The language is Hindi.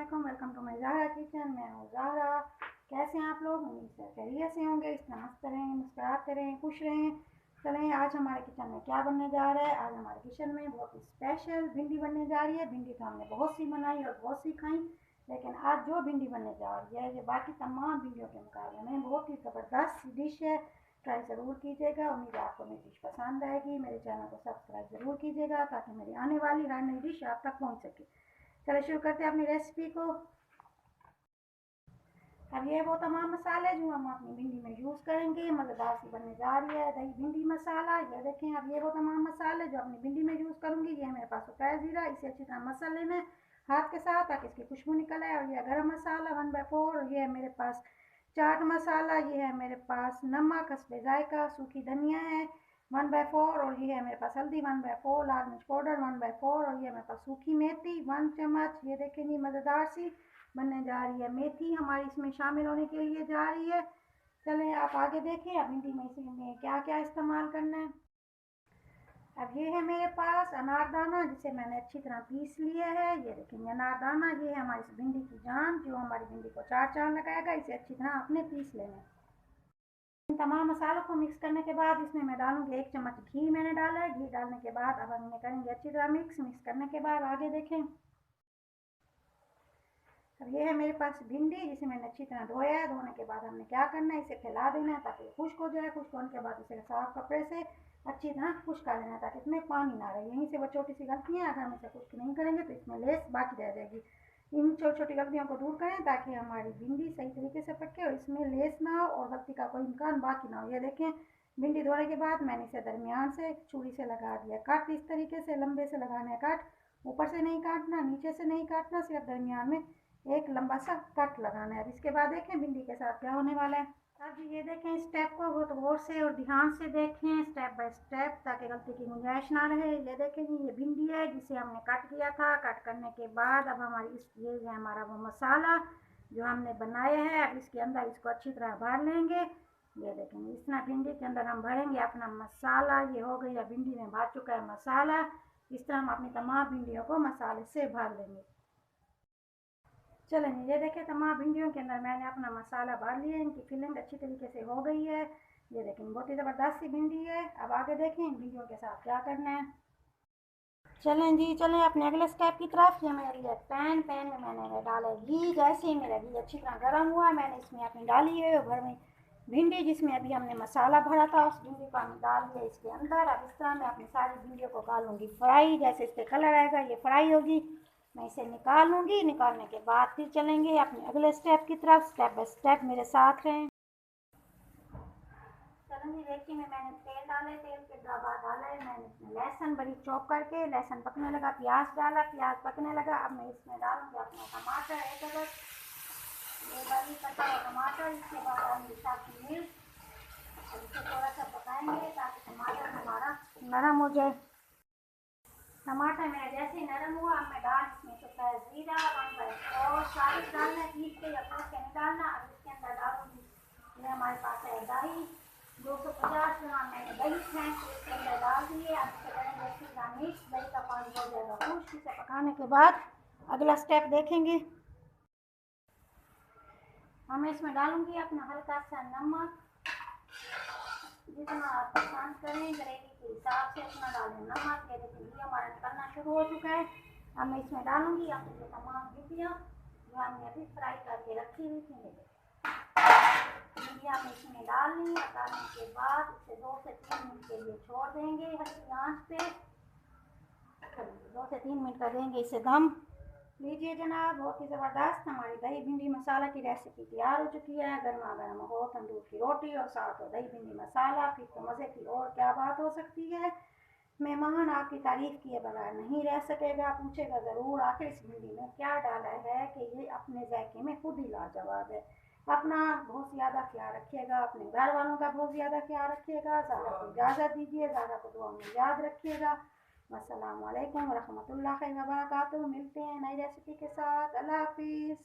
अस्सलामुअलैकुम, welcome to my Zahra kitchen. मैं हूँ ज़हरा। कैसे हैं आप लोग? उम्मीद से खैरियत से होंगे। इस तरह हंसते रहें, मुस्कुराते रहें, खुश रहें। चलें, आज हमारे किचन में क्या बनने जा रहा है। आज हमारे किचन में बहुत ही स्पेशल भिंडी बनने जा रही है। भिंडी तो हमने बहुत सी बनाई और बहुत सी खाई, लेकिन आज जो भिंडी बनने जा रही है ये बाकी तमाम भिंडियों के मुकाबले में बहुत ही ज़बरदस्त डिश है। ट्राई ज़रूर कीजिएगा। उम्मीद है आपको मेरी डिश पसंद आएगी। मेरे चैनल को सब्सक्राइब ज़रूर कीजिएगा ताकि मेरी आने वाली हर नई डिश आप तक पहुँच सके। चलिए शुरू करते हैं अपनी रेसिपी को। अब ये वो तमाम मसाले जो हम अपनी भिंडी में यूज़ करेंगे, मज़ेदार सी बनने जा रही है दही भिंडी मसाला। ये देखें, अब ये वो तमाम मसाले जो अपनी भिंडी में यूज़ करूँगी। ये मेरे पास होता है ज़ीरा, इसे अच्छी तरह मसल लेना है हाथ के साथ ताकि इसकी खुशबू निकल आए। और ये गरम मसाला 1/4, ये है मेरे पास चाट मसाला, ये है मेरे पास नमक हस्बे जायका, सूखी धनिया है 1/4, और ये है मेरे पास हल्दी 1/4, लाल मिर्च पाउडर 1/4, और ये मेरे पास सूखी मेथी 1 चम्मच। ये देखें जी, मज़ेदार सी बनने जा रही है। मेथी हमारी इसमें शामिल होने के लिए जा रही है। चलें आप आगे देखें, अब भिंडी में इसमें क्या क्या इस्तेमाल करना है। अब ये है मेरे पास अनारदाना, जिसे मैंने अच्छी तरह पीस लिया है। ये देखेंगे अनारदाना, ये है हमारी इस भिंडी की जान जो हमारी भिंडी को चार चांद लगाएगा। इसे अच्छी तरह आपने पीस लेना है। इन तमाम मसालों को मिक्स करने के बाद इसमें मैं डालूंगी 1 चम्मच घी। मैंने डाला है। घी डालने के बाद अब हम इन्हें करेंगे अच्छी तरह मिक्स करने के बाद आगे देखें। अब ये है मेरे पास भिंडी, जिसे मैंने अच्छी तरह धोया है। धोने के बाद हमने क्या करना है, इसे फैला देना है ताकि खुश्क हो जाए। खुश्क होने के बाद इसे साफ कपड़े से अच्छी तरह खुश्क कर लेना है ताकि इसमें पानी ना रहे। यहीं से वो छोटी सी गलतियाँ, अगर हम इसे खुश्क नहीं करेंगे तो इसमें लेस बाकी रह जाएगी। इन छोटी छोटी गलतियों को दूर करें ताकि हमारी भिंडी सही तरीके से पके और इसमें लेस ना हो और गलती का कोई इम्कान बाकी ना हो। ये देखें, भिंडी धोने के बाद मैंने इसे दरमियान से छुरी से लगा दिया कट। इस तरीके से लंबे से लगाना है कट, ऊपर से नहीं काटना, नीचे से नहीं काटना, सिर्फ दरमियान में एक लंबा सा कट लगाना है। अब इसके बाद देखें भिंडी के साथ क्या होने वाला है। अब ये देखें, स्टेप को बहुत गौर से और ध्यान से देखें, स्टेप बाय स्टेप, ताकि गलती की गुंजाइश ना रहे। ये देखें जी, ये भिंडी है जिसे हमने कट किया था। कट करने के बाद अब हमारी ये है हमारा वो मसाला जो हमने बनाया है। अब इसके अंदर इसको अच्छी तरह भर लेंगे। ये देखेंगे, इस तरह भिंडी के अंदर हम भरेंगे अपना मसाला। ये हो गई है, भिंडी में भर चुका है मसाला। इस तरह हम अपनी तमाम भिंडियों को मसाले से भर लेंगे। चलें, ये देखें, तमाम भिंडियों के अंदर मैंने अपना मसाला भर लिया। इनकी फिलिंग अच्छी तरीके से हो गई है। ये देखें, बहुत ही ज़बरदस्त सी भिंडी है। अब आगे देखें भिंडियों के साथ क्या करना है। चलें जी, चलें अपने अगले स्टेप की तरफ। ये मेरा लिया पैन में मैंने डाला घी। जैसे ही मेरा घी अच्छी तरह गर्म हुआ, मैंने इसमें अपनी डाली है भर में भिंडी, जिसमें अभी हमने मसाला भरा था। उस भिंडी को हमने डाल दिया इसके अंदर। अब इस तरह मैं अपनी सारी भिंडियों को डालूंगी फ्राई। जैसे इस पर कलर आएगा ये फ्राई होगी, मैं इसे निकाल लूँगी। निकालने के बाद फिर चलेंगे अपने अगले स्टेप की तरफ। स्टेप बाय स्टेप मेरे साथ रहें। चलेंगे, देखिए मैंने तेल डाले। तेल के बाद डाला है मैंने इसमें लहसुन बड़ी चॉप करके। लहसुन पकने लगा, प्याज डाला, प्याज पकने लगा। अब मैं इसमें डालूंगी अपना टमाटर, एक अदर ये बड़ी कटा हुआ टमाटर। इसके बाद डालूंगी साथ मिर्च और इसे थोड़ा सा पकाएंगे ताकि टमाटर हमारा नरम हो जाए। टमाटर मेरा जैसे ही नरम हुआ, अब मैं डाल इसमें चुका है ज़ीरा 1/4। सारी डालना है, पीस के या कूट के नहीं डालना। अब इसके अंदर डालूंगी, ये हमारे पास है दही 250 ग्राम मैंने दही फेंक के इसके अंदर डाल दिए। अब इसे करेंगे अच्छी तरह मिक्स। दही का पानी हो जाएगा खुश्क। इसे पकाने के बाद अगला स्टेप देखेंगे। अब मैं इसमें डालूंगी अपना हल्का सा नमक, जितना आप पसंद करें ग्रेवी के हिसाब से उतना डालें नमक। ये देखिए ये हमारा निकलना शुरू हो चुका है। अब मैं इसमें डालूंगी अपनी ये तमाम भिंडियाँ जो हमने अभी फ्राई करके रखी हुई थी। भिंडियाँ हम इसमें डालनी है। डालने के बाद इसे 2 से 3 मिनट के लिए छोड़ देंगे हल्की आंच पे। 2 से 3 मिनट का देंगे इसे दम। लीजिए जनाब, बहुत ही ज़बरदस्त हमारी दही भिंडी मसाला की रेसिपी तैयार हो चुकी है। गर्मा गर्म हो तंदूर की रोटी और साथ हो दही भिंडी मसाला, फिर तो मज़े की और क्या बात हो सकती है। मेहमान आपकी तारीफ़ किए बगैर नहीं रह सकेगा, पूछेगा ज़रूर आखिर इस भिंडी में क्या डाला है कि ये अपने जायके में खुद ही लाजवाब है। अपना बहुत ज़्यादा ख्याल रखिएगा, अपने घर वालों का बहुत ज़्यादा ख्याल रखिएगा। ज़्यादा को इजाज़त दीजिए, ज़्यादा को दुआ में याद रखिएगा। अस्सलामु अलैकुम वरहमतुल्लाहि वबरकातुहू। मिलते हैं नई रेसिपी के साथ। अल्लाह हाफिज़।